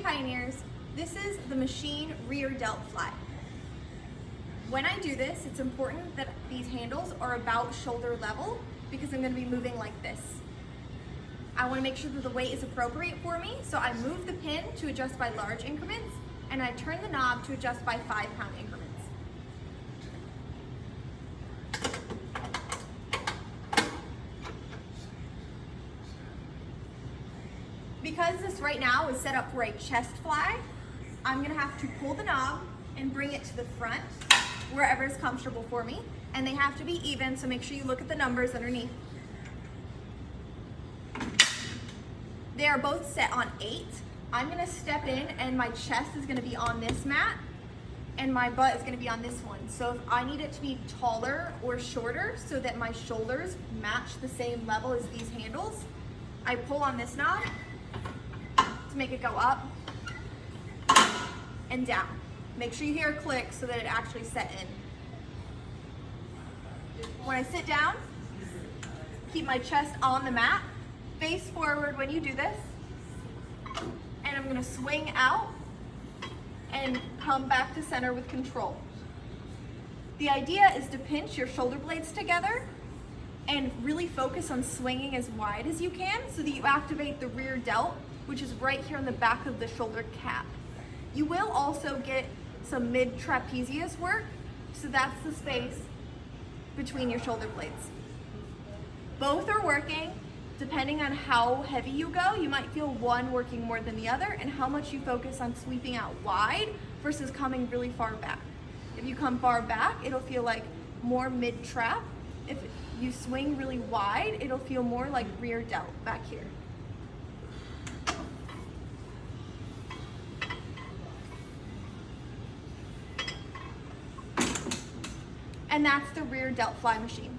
Pioneers, this is the machine rear delt fly. When I do this, it's important that these handles are about shoulder level because I'm going to be moving like this. I want to make sure that the weight is appropriate for me, so I move the pin to adjust by large increments, and I turn the knob to adjust by 5-pound increments. Because this right now is set up for a chest fly, I'm going to have to pull the knob and bring it to the front, wherever is comfortable for me, and they have to be even, so make sure you look at the numbers underneath. They are both set on 8. I'm gonna step in and my chest is gonna be on this mat and my butt is gonna be on this one. So if I need it to be taller or shorter so that my shoulders match the same level as these handles, I pull on this knob to make it go up and down. Make sure you hear a click so that it actually set in. When I sit down, keep my chest on the mat, face forward when you do this, and I'm gonna swing out and come back to center with control. The idea is to pinch your shoulder blades together and really focus on swinging as wide as you can so that you activate the rear delt, which is right here on the back of the shoulder cap. You will also get some mid-trapezius work, so that's the space between your shoulder blades. Both are working. Depending on how heavy you go, you might feel one working more than the other and how much you focus on sweeping out wide versus coming really far back. If you come far back, it'll feel like more mid-trap. If you swing really wide, it'll feel more like rear delt back here. And that's the rear delt fly machine.